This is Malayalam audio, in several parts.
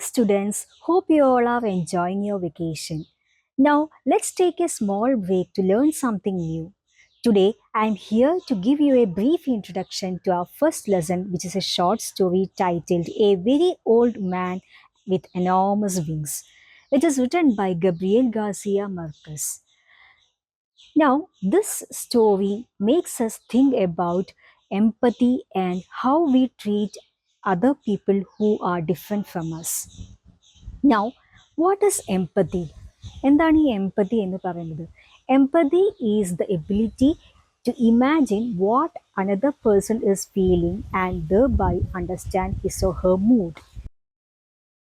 students, hope you all are enjoying your vacation. Now, let's take a small break to learn something new. Today, I am here to give you a brief introduction to our first lesson, which is a short story titled A Very Old Man with Enormous Wings. It is written by Gabriel Garcia Marquez. Now, this story makes us think about empathy and how we treat other people who are different from us. Now, what is empathy? എന്താണ് ഈ എംപതി എന്ന് പറയുന്നത്? Empathy is the ability to imagine what another person is feeling and thereby understand his or her mood.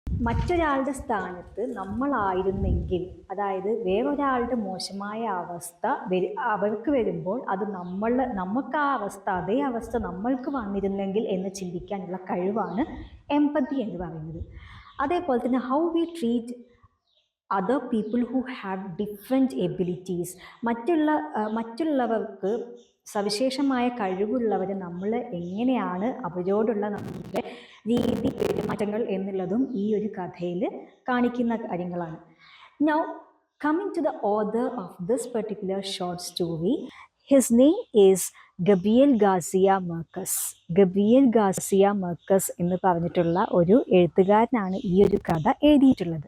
മറ്റൊരാളുടെ സ്ഥാനത്ത് നമ്മളായിരുന്നെങ്കിൽ, അതായത് വേറൊരാളുടെ മോശമായ അവസ്ഥ അവർക്ക് വരുമ്പോൾ അത് നമുക്ക് ആ അവസ്ഥ, അതേ അവസ്ഥ നമ്മൾക്ക് വന്നിരുന്നെങ്കിൽ എന്ന് ചിന്തിക്കാനുള്ള കഴിവാണ് എംപതി എന്ന് പറയുന്നത്. അതേപോലെ തന്നെ how we treat other people who have different abilities, മറ്റുള്ളവർക്ക് സവിശേഷമായ കഴിവുള്ളവർ നമ്മൾ എങ്ങനെയാണ് അവരോടുള്ള നമ്മുടെ രീതി പെരുമാറ്റങ്ങൾ എന്നുള്ളതും ഈ ഒരു കഥയിൽ കാണിക്കുന്ന കാര്യങ്ങളാണ്. Now coming to the author of this particular short story, his name is Gabriel Garcia Marquez. Gabriel Garcia Marquez എന്ന് പറഞ്ഞിട്ടുള്ള ഒരു എഴുത്തുകാരനാണ് ഈ ഒരു കഥ എഴുതിയിട്ടുള്ളത്.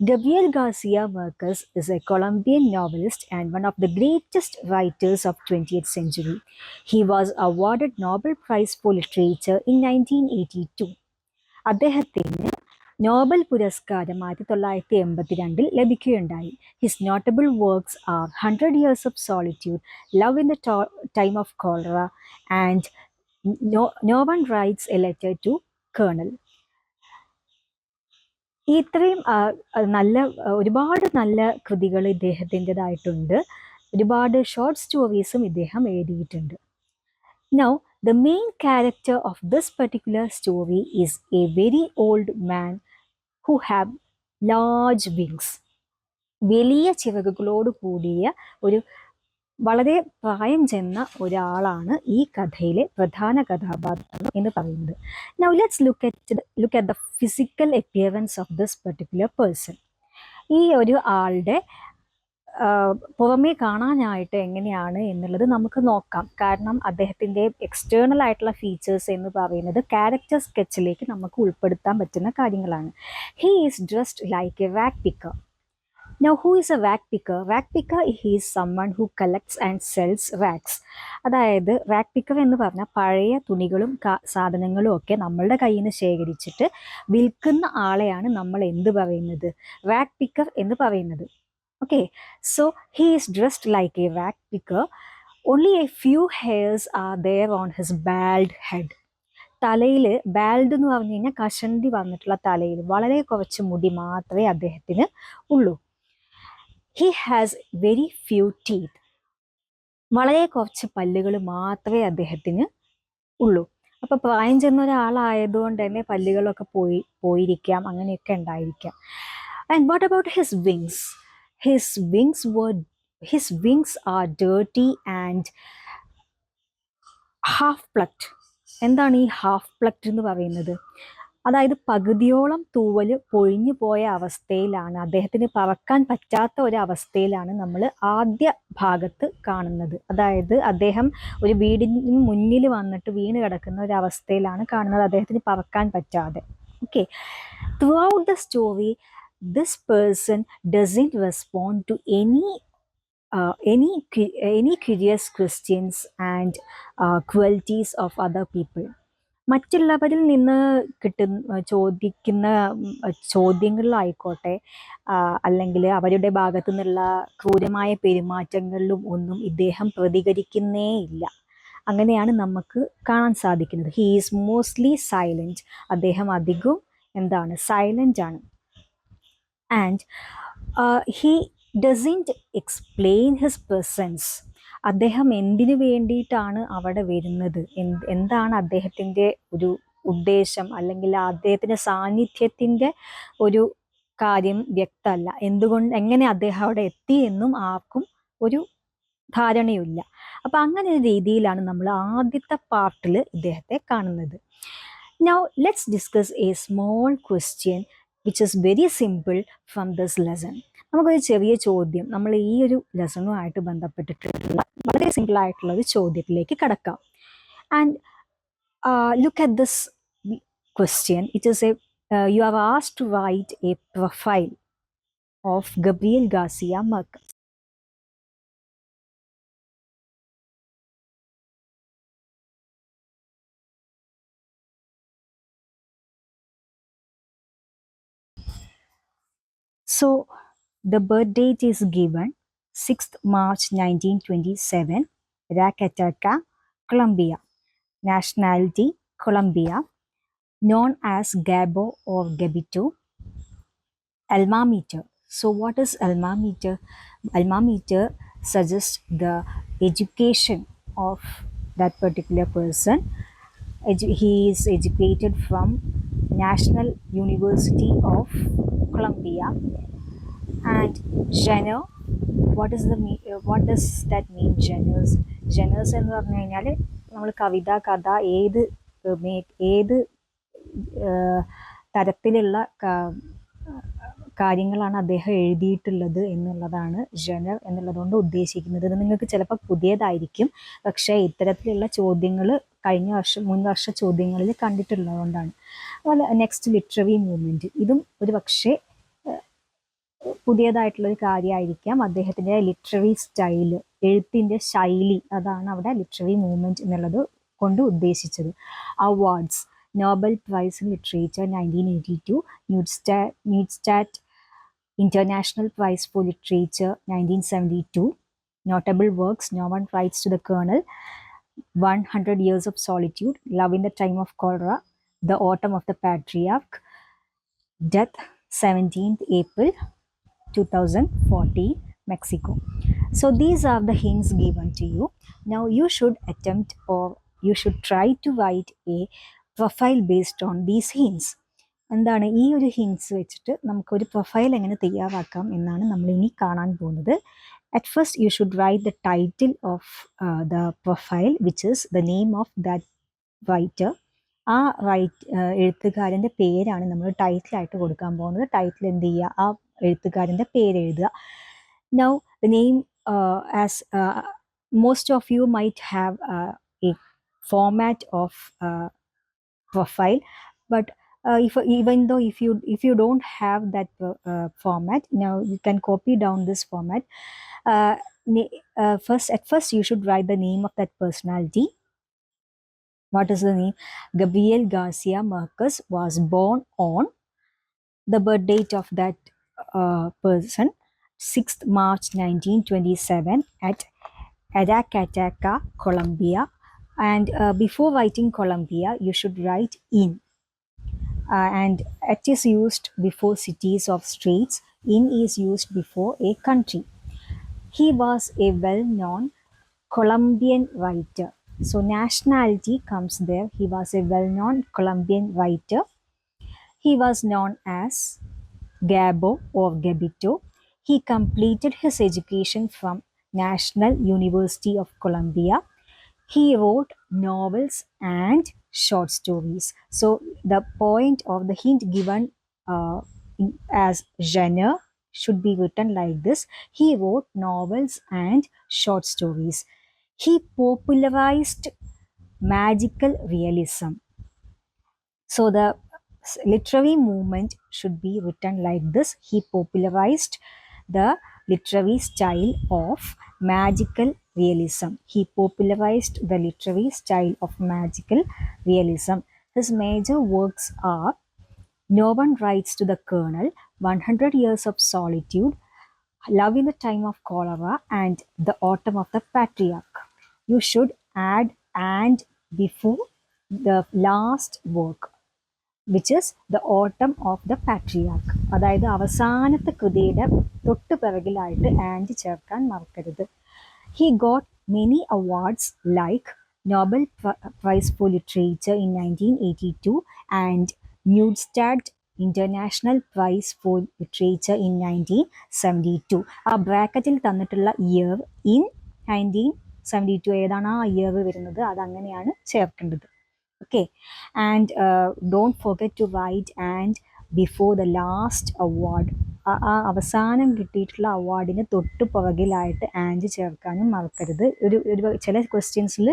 Gabriel Garcia Marquez is a Colombian novelist and one of the greatest writers of 20th century. He was awarded Nobel Prize for Literature in 1982. അദ്ദേഹത്തിന് നോബൽ പുരസ്കാരം 1982 ലഭിക്കുകയുണ്ടായി. His notable works R 100 Years of Solitude, Love in the Time of Cholera and No One Writes a Letter to Colonel. ഇത്രയും ഒരുപാട് നല്ല കൃതികൾ ഇദ്ദേഹത്തിൻ്റെതായിട്ടുണ്ട്. ഒരുപാട് ഷോർട്ട് സ്റ്റോറീസും ഇദ്ദേഹം എഴുതിയിട്ടുണ്ട്. Now the main character of this particular story is A very old man who have large wings. വലിയ ചിറകുകളോട് കൂടിയ വളരെ പ്രായം ചെന്ന ഒരാളാണ് ഈ കഥയിലെ പ്രധാന കഥാപാത്രം എന്ന് പറയുന്നത്. Now let's look at the physical appearance of this particular person. ഈ ഒരു ആളുടെ പുറമേ കാണാനായിട്ട് എങ്ങനെയാണ് എന്നുള്ളത് നമുക്ക് നോക്കാം. കാരണം അദ്ദേഹത്തിൻ്റെ എക്സ്റ്റേണൽ ആയിട്ടുള്ള ഫീച്ചേഴ്സ് എന്ന് പറയുന്നത് ക്യാരക്ടർ സ്കെച്ചിലേക്ക് നമുക്ക് ഉൾപ്പെടുത്താൻ പറ്റുന്ന കാര്യങ്ങളാണ്. He is dressed like a rag picker. Now, who is a rag picker? Rag picker is someone who collects and sells rags. അതായത് റാഗ് പിക്കർ എന്ന് പറഞ്ഞാൽ പഴയ തുണികളും സാധനങ്ങളും ഒക്കെ നമ്മളുടെ കയ്യിൽ നിന്ന് ശേഖരിച്ചിട്ട് വിൽക്കുന്ന ആളെയാണ് നമ്മൾ എന്ത് പറയുന്നത്? റാഗ് പിക്കർ എന്ന് പറയുന്നത്. Okay, so he is dressed like a rag picker. Only a few hairs are there on his bald head. തലയിൽ ബാൽഡ് എന്ന് പറഞ്ഞു കഴിഞ്ഞാൽ കഷണ്ടി വന്നിട്ടുള്ള തലയിൽ വളരെ കുറച്ച് മുടി മാത്രമേ അദ്ദേഹത്തിന് ഉള്ളൂ. He has very few teeth. വളരെ കുറച്ച് പല്ലുകൾ മാത്രമേ അദ്ദേഹത്തിന് ഉള്ളൂ. അപ്പോൾ പ്രായം ചെന്ന ഒരാളായതുകൊണ്ട് തന്നെ പല്ലുകളൊക്കെ പോയിരിക്കാം, അങ്ങനെയൊക്കെ ഉണ്ടായിരിക്കാം. And what about his wings? His wings are dirty and half plucked. എന്താണ് ഈ ഹാഫ് പ്ലക്ഡ് എന്ന് പറയുന്നത്? അതായത് പകുതിയോളം തൂവൽ പൊഴിഞ്ഞു പോയ അവസ്ഥയിലാണ്, അദ്ദേഹത്തിന് പറക്കാൻ പറ്റാത്ത ഒരവസ്ഥയിലാണ് നമ്മൾ ആദ്യ ഭാഗത്ത് കാണുന്നത്. അതായത് അദ്ദേഹം ഒരു വീടിന് മുന്നിൽ വന്നിട്ട് വീണ് കിടക്കുന്ന ഒരവസ്ഥയിലാണ് കാണുന്നത്, അദ്ദേഹത്തിന് പറക്കാൻ പറ്റാതെ. Okay, throughout the story this person doesn't respond to any curious questions and cruelties of other people. മറ്റുള്ളവരിൽ നിന്ന് ചോദിക്കുന്ന ചോദ്യങ്ങളിലായിക്കോട്ടെ, അല്ലെങ്കിൽ അവരുടെ ഭാഗത്തു നിന്നുള്ള ക്രൂരമായ പെരുമാറ്റങ്ങളിലും ഒന്നും ഇദ്ദേഹം പ്രതികരിക്കുന്നേ ഇല്ല. അങ്ങനെയാണ് നമുക്ക് കാണാൻ സാധിക്കുന്നത്. He is mostly silent. അദ്ദേഹം അധികവും സൈലൻ്റ് ആണ്. And he doesn't explain his presence. അദ്ദേഹം എന്തിനു വേണ്ടിയിട്ടാണ് അവിടെ വരുന്നത്, എന്താണ് അദ്ദേഹത്തിൻ്റെ ഒരു ഉദ്ദേശം, അല്ലെങ്കിൽ അദ്ദേഹത്തിൻ്റെ സാന്നിധ്യത്തിൻ്റെ ഒരു കാര്യം വ്യക്തമല്ല. എങ്ങനെ അദ്ദേഹം അവിടെ എത്തി എന്നും ആർക്കും ഒരു ധാരണയില്ല. അപ്പം അങ്ങനെ ഒരു രീതിയിലാണ് നമ്മൾ ആദ്യത്തെ പാർട്ടിൽ ഇദ്ദേഹത്തെ കാണുന്നത്. Now let's discuss a small question which is very simple from this lesson. നമുക്കൊരു ചെറിയ ചോദ്യം നമ്മൾ ഈ ഒരു ലെസണുമായിട്ട് ബന്ധപ്പെട്ടിട്ടുള്ള വളരെ സിമ്പിൾ ആയിട്ടുള്ള ഒരു ചോദ്യത്തിലേക്ക് കടക്കാം. And look at this question. It is you are asked to write a profile of Gabriel Garcia Marquez. So the birth date is given 6th March 1927, Zacatecas, Colombia. Nationality Colombia. Known as Gabo or Gabito. Alma mater. So what is alma mater? Alma mater suggests the education of that particular person. He is educated from National University of Colombia. And genre, what does that mean? Genres എന്ന് പറഞ്ഞു കഴിഞ്ഞാൽ നമ്മൾ കവിത, കഥ, ഏത് തരത്തിലുള്ള കാര്യങ്ങളാണ് അദ്ദേഹം എഴുതിയിട്ടുള്ളത് എന്നുള്ളതാണ് ജനർ എന്നുള്ളതുകൊണ്ട് ഉദ്ദേശിക്കുന്നത്. ഇത് നിങ്ങൾക്ക് ചിലപ്പോൾ പുതിയതായിരിക്കും, പക്ഷേ ഇത്തരത്തിലുള്ള ചോദ്യങ്ങൾ മുൻ വർഷ ചോദ്യങ്ങളിൽ കണ്ടിട്ടുള്ളതുകൊണ്ടാണ്. അതുപോലെ നെക്സ്റ്റ് ലിറ്റററി മൂവ്മെന്റ്, ഇതും ഒരു പക്ഷേ പുതിയതായിട്ടുള്ളൊരു കാര്യമായിരിക്കാം. അദ്ദേഹത്തിൻ്റെ ലിറ്റററി സ്റ്റൈല്, എഴുത്തിൻ്റെ ശൈലി, അതാണ് അവിടെ ലിറ്റററി മൂവ്മെന്റ് എന്നുള്ളത് കൊണ്ട് ഉദ്ദേശിച്ചത്. Awards, Nobel Prize in Literature 1982, Neustadt International Prize for Literature 1972, notable works: No One Writes to the Colonel, 100 Years of Solitude, Love in the Time of Cholera, The Autumn of the Patriarch, Death 17th April 2014, Mexico. So these are the hints given to you. Now you should attempt, or you should try to write a profile based on these hints. എന്താണ് ഈ ഒരു ഹിൻസ് വെച്ചിട്ട് നമുക്കൊരു പ്രൊഫൈൽ എങ്ങനെ തയ്യാറാക്കാം എന്നാണ് നമ്മൾ ഇനി കാണാൻ പോകുന്നത്. At first you should write the title of the profile, which is the name of that writer. ആ എഴുത്തുകാരൻ്റെ പേരാണ് നമ്മൾ ടൈറ്റിലായിട്ട് കൊടുക്കാൻ പോകുന്നത്. ടൈറ്റിൽ എന്ത് ചെയ്യുക, ആ എഴുത്തുകാരൻ്റെ പേര് എഴുതുക. Now the name, as most of you might have A format of profile, but if you don't have that format, now you can copy down this format. At first you should write the name of that personality. What is the name? Gabriel Garcia Marquez was born on the birth date of that person, 6th March 1927, at Zacatecas, Colombia. And before writing Colombia, you should write in. And it is used before cities or streets. In is used before a country. He was a well-known Colombian writer. So nationality comes there. He was a well-known Colombian writer. He was known as Gabo or Gabito. He completed his education from National University of Colombia. He wrote novels and short stories. So the point of the hint given as genre should be written like this. He wrote novels and short stories. He popularized magical realism. So the literary movement should be written like this. He popularized the literary style of magical realism. He popularized the literary style of magical realism. His major works are No One Writes to the Colonel, 100 Years of Solitude, Love in the Time of Cholera, and The Autumn of the Patriarch. You should add and before the last work, which is The Autumn of the Patriarch. അതായത് അവസാനത്തെ കൃതിയുടെ തൊട്ട് പിറകിലായിട്ട് ആൻഡ് ചേർക്കാൻ മറക്കരുത്. He got many awards like Nobel Prize for Literature in 1982 and Neustadt International Prize for Literature in 1972. ആ ബ്രാക്കറ്റിൽ തന്നിട്ടുള്ള ഇയർ ഇൻ 1972 ഏതാണ് ആ ഇയർ വരുന്നത്, അതങ്ങനെയാണ് ചേർക്കേണ്ടത്. Okay, and don't forget to write and before the last award. ആ അവസാനം കിട്ടിയിട്ടുള്ള അവാർഡിന് തൊട്ട് പുറകിലായിട്ട് ആൻഡ് ചേർക്കാനും മറക്കരുത്. ചില ക്വസ്റ്റ്യൻസിൽ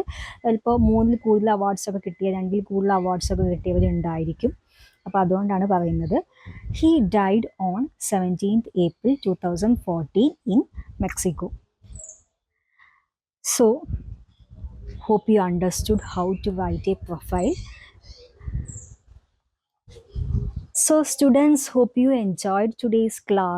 ചിലപ്പോൾ 3-ൽ കൂടുതൽ അവാർഡ്സൊക്കെ കിട്ടിയ 2-ൽ കൂടുതൽ അവാർഡ്സൊക്കെ കിട്ടിയവരുണ്ടായിരിക്കും. അപ്പോൾ അതുകൊണ്ടാണ് പറയുന്നത്. He died on 17th April 2014 in Mexico. So, hope you understood how to write a profile. So students, hope you enjoyed today's class.